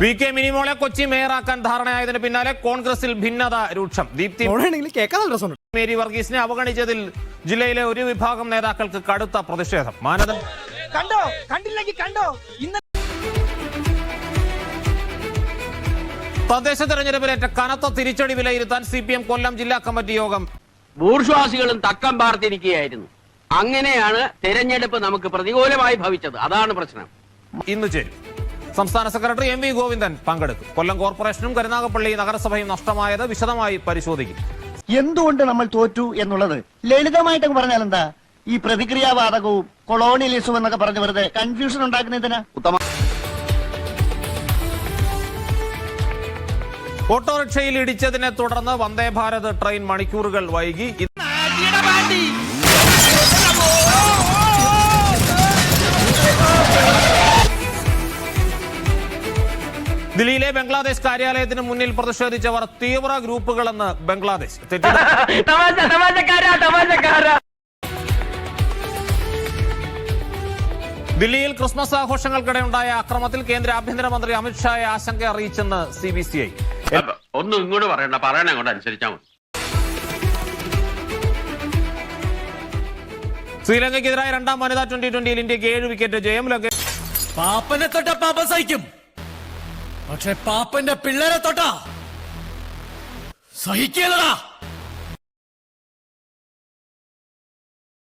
V K മിനിമോളെ Kochi മേയറാക്കാൻ ധാരണയായതിന് പിന്നാലെ കോൺഗ്രസിൽ ഭിന്നത രൂക്ഷം. ദീപ്തി മേരി വർഗീസിനെ അവഗണിച്ചതിൽ ജില്ലയിലെ ഒരു വിഭാഗം നേതാക്കൾക്ക് കടുത്ത പ്രതിഷേധം. തദ്ദേശ തെരഞ്ഞെടുപ്പിലേറ്റ കനത്ത തിരിച്ചടി വിലയിരുത്താൻ CPM കൊല്ലം ജില്ലാ കമ്മിറ്റി യോഗം. ബൂർഷ്വാസികളും തക്കം പാർത്തിരിക്കുകയായിരുന്നു. അങ്ങനെയാണ് തെരഞ്ഞെടുപ്പ് നമുക്ക് പ്രതികൂലമായി ഭവിച്ചത്. അതാണ് പ്രശ്നം. ഇന്ന് ചേരും. സംസ്ഥാന സെക്രട്ടറി MV ഗോവിന്ദൻ പങ്കെടുക്കും. കൊല്ലം കോർപ്പറേഷനും കരുനാഗപ്പള്ളി നഗരസഭയും നഷ്ടമായത് വിശദമായി പരിശോധിക്കും. എന്തുകൊണ്ട് നമ്മൾ തോറ്റു എന്നുള്ളത് ലളിതമായിട്ടൊക്കെ പറഞ്ഞാൽ എന്താ? ഈ പ്രതിക്രിയാവാദകവും കൊളോണിയലിസവും എന്നൊക്കെ പറഞ്ഞ് വെറുതെ കൺഫ്യൂഷൻ ഉണ്ടാക്കുന്നതിനാ. ഓട്ടോറിക്ഷയിൽ ഇടിച്ചതിനെ തുടർന്ന് വന്ദേ ഭാരത് ട്രെയിൻ മണിക്കൂറുകൾ വൈകി. ദില്ലിയിലെ ബംഗ്ലാദേശ് കാര്യാലയത്തിന് മുന്നിൽ പ്രതിഷേധിച്ചവർ തീവ്ര ഗ്രൂപ്പുകളെന്ന് ബംഗ്ലാദേശ്. ദില്ലിയിൽ ക്രിസ്മസ് ആഘോഷങ്ങൾക്കിടെ ഉണ്ടായ അക്രമത്തിൽ കേന്ദ്ര ആഭ്യന്തരമന്ത്രി അമിത്ഷായെ ആശങ്ക അറിയിച്ചെന്ന് CBCI. ഒന്നും ഇങ്ങോട്ട് പറയണ്ട, പറയണ അങ്ങോട്ട് അനുസരിച്ചാൽ മതി. ശ്രീലങ്കയ്ക്കെതിരായ രണ്ടാം വനിതാ T20-യിൽ ഇന്ത്യക്ക് 7 വിക്കറ്റ് ജയം. പാപ്പനെ തൊട്ട പാപ്പ സഹിക്കും, പക്ഷെ പാപ്പന്റെ പിള്ളേരെ തൊട്ട സഹിക്കലടാ.